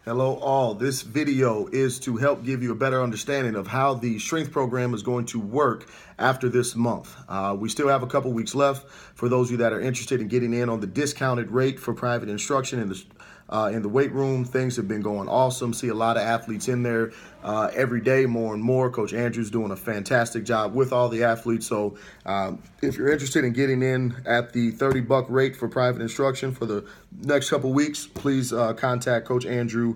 Hello all. This video is to help give you a better understanding of how the strength program is going to work after this month. We still have a couple weeks left for those of you that are interested in getting in on the discounted rate for private instruction in the weight room. Things have been going awesome. See a lot of athletes in there every day, more and more. Coach Andrew's doing a fantastic job with all the athletes. So if you're interested in getting in at the $30 rate for private instruction for the next couple weeks, please contact Coach Andrew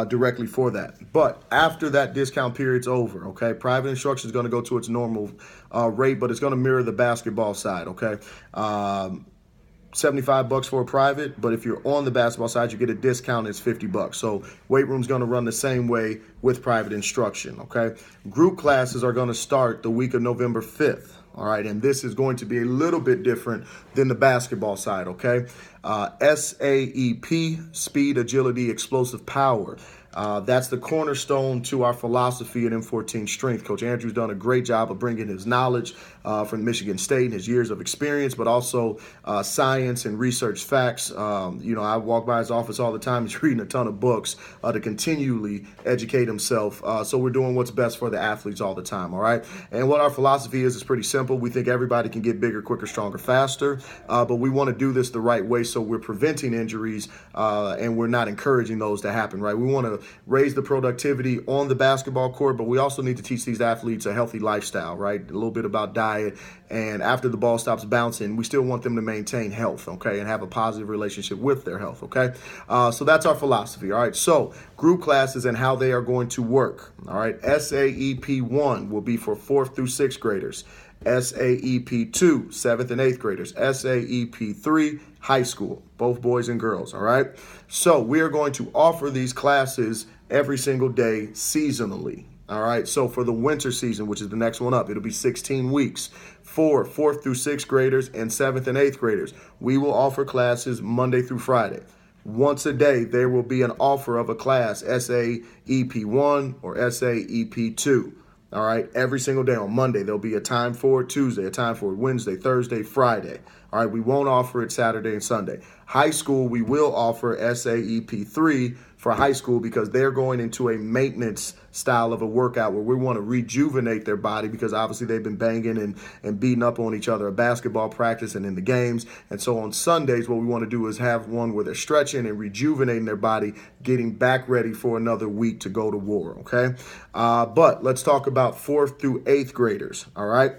directly for that. But after that discount period's over, okay, private instruction is going to go to its normal rate, but it's going to mirror the basketball side, okay? $75 for a private, but if you're on the basketball side, you get a discount. It's $50. So weight room's going to run the same way with private instruction, okay? Group classes are going to start the week of November 5th. All right, and this is going to be a little bit different than the basketball side, okay? SAEP, speed, agility, explosive power. That's the cornerstone to our philosophy at M14 Strength. Coach Andrew's done a great job of bringing his knowledge from Michigan State and his years of experience, but also science and research facts. I walk by his office all the time. He's reading a ton of books to continually educate himself. So we're doing what's best for the athletes all the time, all right? And what our philosophy is pretty simple. We think everybody can get bigger, quicker, stronger, faster, but we want to do this the right way so we're preventing injuries and we're not encouraging those to happen, right? We want to raise the productivity on the basketball court, but we also need to teach these athletes a healthy lifestyle, right? A little bit about diet, and after the ball stops bouncing, we still want them to maintain health, okay, and have a positive relationship with their health, okay? So that's our philosophy, all right? So group classes and how they are going to work, all right? SAEP 1 will be for 4th through 6th graders. SAEP 2, 7th and 8th graders. SAEP 3, high school, both boys and girls, all right? So we are going to offer these classes every single day seasonally, all right? So for the winter season, which is the next one up, it'll be 16 weeks for 4th through 6th graders and 7th and 8th graders. We will offer classes Monday through Friday. Once a day, there will be an offer of a class, SAEP 1 or SAEP 2. All right, every single day. On Monday, there'll be a time for it. Tuesday, a time for it. Wednesday, Thursday, Friday. All right, we won't offer it Saturday and Sunday. High school, we will offer SAEP 3 for high school because they're going into a maintenance style of a workout where we want to rejuvenate their body because obviously they've been banging and beating up on each other at basketball practice and in the games. And so on Sundays, what we want to do is have one where they're stretching and rejuvenating their body, getting back ready for another week to go to war, okay? But let's talk about 4th through 8th graders, all right?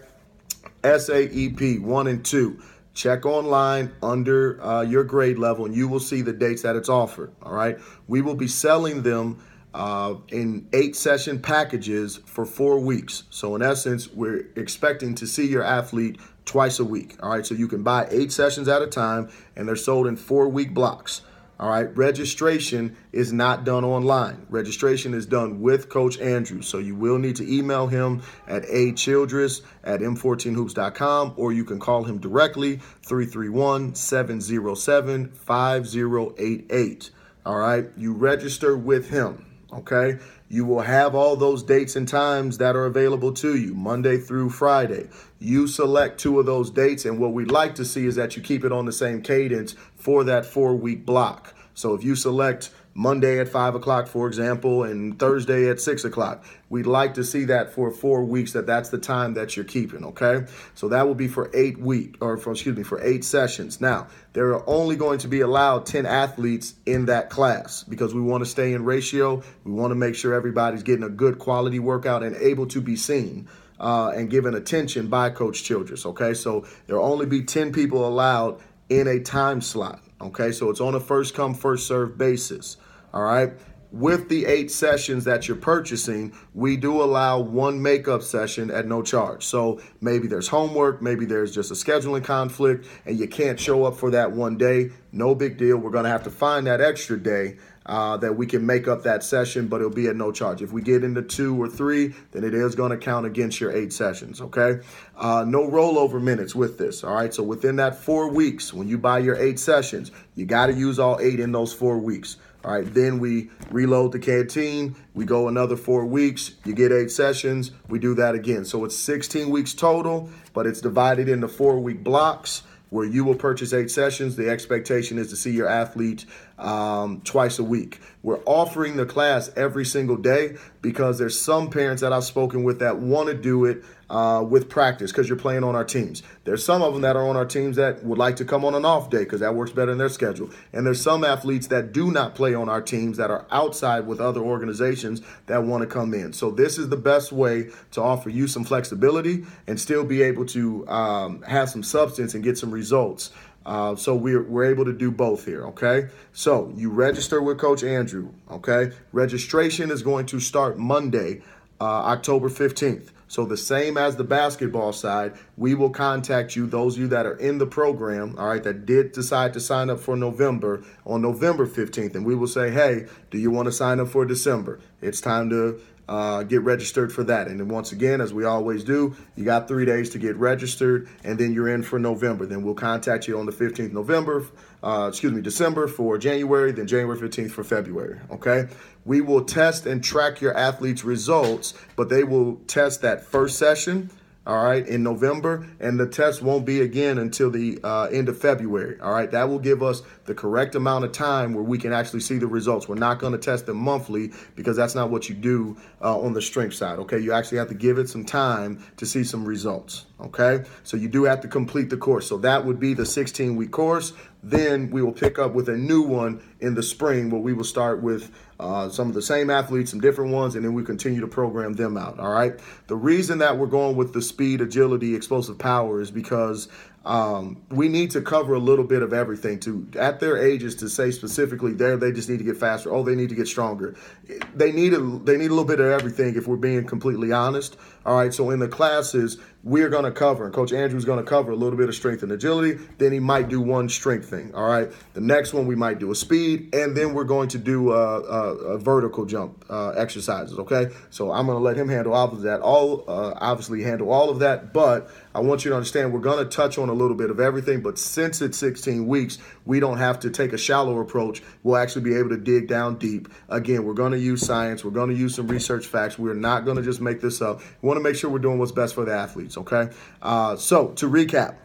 SAEP 1 and 2. Check online under your grade level, and you will see the dates that it's offered, all right? We will be selling them in 8-session packages for 4 weeks. So in essence, we're expecting to see your athlete twice a week, all right? So you can buy 8 sessions at a time, and they're sold in 4-week blocks. All right, registration is not done online. Registration is done with Coach Andrew. So you will need to email him at achildress@m14hoops.com, or you can call him directly, 331-707-5088. All right, you register with him, okay? You will have all those dates and times that are available to you, Monday through Friday. You select 2 of those dates, and what we'd like to see is that you keep it on the same cadence for that 4-week block. So if you select Monday at 5 o'clock, for example, and Thursday at 6 o'clock, we'd like to see that for 4 weeks, that's the time that you're keeping, okay? So that will be for 8 sessions. Now, there are only going to be allowed 10 athletes in that class because we want to stay in ratio. We want to make sure everybody's getting a good quality workout and able to be seen and given attention by Coach Childress, okay? So there will only be 10 people allowed in a time slot, okay? So it's on a first-come, first-served basis, all right? With the 8 sessions that you're purchasing, we do allow 1 makeup session at no charge. So maybe there's homework, maybe there's just a scheduling conflict, and you can't show up for that one day. No big deal. We're going to have to find that extra day that we can make up that session, but it'll be at no charge. If we get into 2 or 3, then it is going to count against your 8 sessions, okay? No rollover minutes with this, all right? So within that 4 weeks, when you buy your 8 sessions, you got to use all 8 in those 4 weeks. All right, then we reload the canteen. We go another 4 weeks. You get 8 sessions. We do that again. So it's 16 weeks total, but it's divided into 4-week blocks where you will purchase 8 sessions. The expectation is to see your athlete twice a week. We're offering the class every single day because there's some parents that I've spoken with that want to do it with practice because you're playing on our teams. There's some of them that are on our teams that would like to come on an off day because that works better in their schedule. And there's some athletes that do not play on our teams that are outside with other organizations that want to come in. So this is the best way to offer you some flexibility and still be able to have some substance and get some results. So we're able to do both here, okay? So you register with Coach Andrew, okay? Registration is going to start Monday, October 15th. So the same as the basketball side, we will contact you, those of you that are in the program, all right, that did decide to sign up for November on November 15th. And we will say, hey, do you want to sign up for December? It's time to get registered for that. And then once again, as we always do, you got 3 days to get registered, and then you're in for November. Then we'll contact you on the 15th December for January, then January 15th for February, okay? We will test and track your athletes' results, but they will test that first session, all right, in November, and the test won't be again until the end of February, all right? That will give us the correct amount of time where we can actually see the results. We're not going to test them monthly because that's not what you do on the strength side, okay? You actually have to give it some time to see some results, okay? So you do have to complete the course. So that would be the 16-week course. Then we will pick up with a new one in the spring where we will start with some of the same athletes, some different ones, and then we continue to program them out, all right? The reason that we're going with the speed, agility, explosive power is because we need to cover a little bit of everything at their ages to say specifically they just need to get faster. Oh, they need to get stronger. They need a little bit of everything if we're being completely honest. All right. So in the classes, we're going to cover, and Coach Andrew's going to cover a little bit of strength and agility. Then he might do one strength thing. All right. The next one, we might do a speed, and then we're going to do a vertical jump exercises. Okay. So I'm going to let him handle all of that. Obviously handle all of that, but I want you to understand we're going to touch on a little bit of everything, but since it's 16 weeks, we don't have to take a shallow approach. We'll actually be able to dig down deep. Again, we're going to use science. We're going to use some research facts. We're not going to just make this up. We want to make sure we're doing what's best for the athletes, okay? So to recap,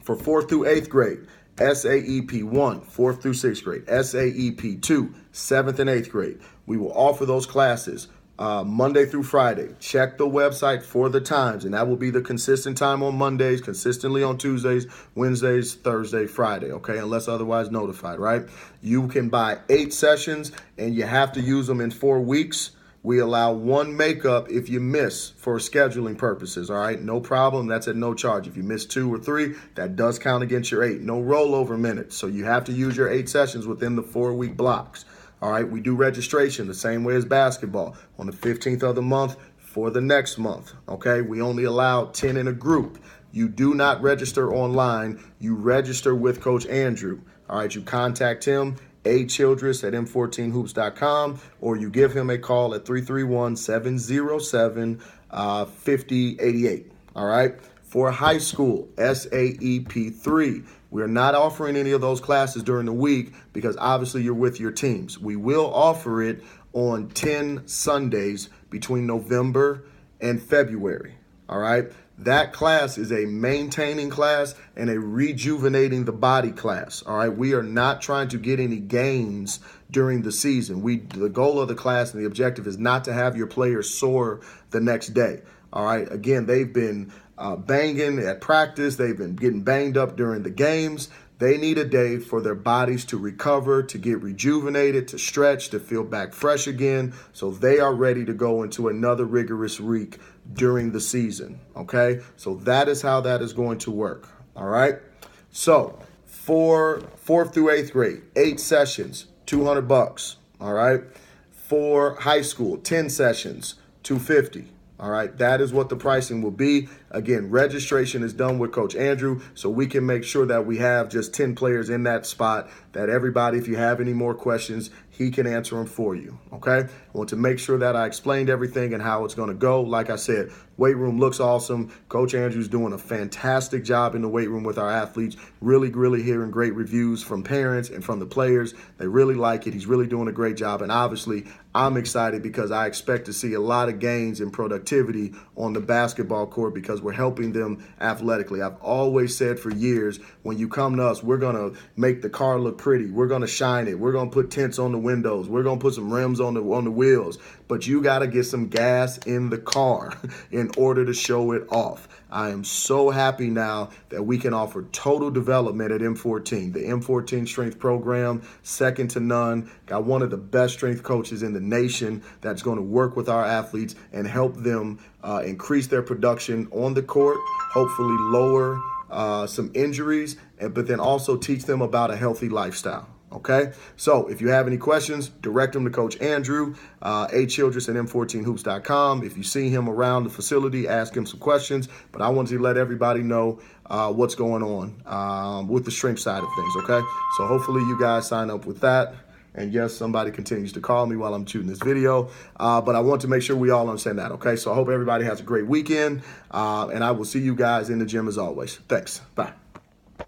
for 4th through 8th grade, SAEP 1, 4th through 6th grade, SAEP 2, 7th and 8th grade, we will offer those classes Monday through Friday. Check the website for the times, and that will be the consistent time on Mondays, consistently on Tuesdays, Wednesdays, Thursday, Friday, okay, unless otherwise notified, right? You can buy 8 sessions, and you have to use them in 4 weeks. We allow 1 makeup if you miss for scheduling purposes, all right? No problem. That's at no charge. If you miss 2 or 3, that does count against your 8. No rollover minutes. So you have to use your 8 sessions within the 4-week blocks. All right, we do registration the same way as basketball on the 15th of the month for the next month, okay? We only allow 10 in a group. You do not register online. You register with Coach Andrew, all right? You contact him, achildress@m14hoops.com, or you give him a call at 331-707-5088, all right? For high school, SAEP 3, we are not offering any of those classes during the week because obviously you're with your teams. We will offer it on 10 Sundays between November and February, all right? That class is a maintaining class and a rejuvenating the body class, all right? We are not trying to get any gains during the season. The goal of the class and the objective is not to have your players sore the next day, all right? Again, they've been banging at practice. They've been getting banged up during the games. They need a day for their bodies to recover, to get rejuvenated, to stretch, to feel back fresh again, so they are ready to go into another rigorous week during the season, okay? So that is how that is going to work, all right? So for 4th through 8th grade, 8 sessions, $200, all right? For high school, 10 sessions, $250. All right, that is what the pricing will be. Again, registration is done with Coach Andrew, so we can make sure that we have just 10 players in that spot, that everybody, if you have any more questions, he can answer them for you, okay? I want to make sure that I explained everything and how it's going to go. Like I said, weight room looks awesome. Coach Andrew's doing a fantastic job in the weight room with our athletes. Really, really hearing great reviews from parents and from the players. They really like it. He's really doing a great job, and obviously, I'm excited because I expect to see a lot of gains in productivity on the basketball court because we're helping them athletically. I've always said for years, when you come to us, we're going to make the car look pretty. We're going to shine it. We're going to put tints on the windows. We're going to put some rims on the wheels. But you got to get some gas in the car in order to show it off. I am so happy now that we can offer total development at M14. The M14 Strength Program, second to none. Got one of the best strength coaches in the nation that's going to work with our athletes and help them increase their production on the court, hopefully lower some injuries, but then also teach them about a healthy lifestyle. Okay, so if you have any questions, direct them to Coach Andrew, Childress at M14hoops.com. If you see him around the facility, ask him some questions. But I wanted to let everybody know what's going on with the strength side of things, okay? So hopefully you guys sign up with that. And yes, somebody continues to call me while I'm shooting this video. But I want to make sure we all understand that, okay? So I hope everybody has a great weekend. And I will see you guys in the gym as always. Thanks. Bye.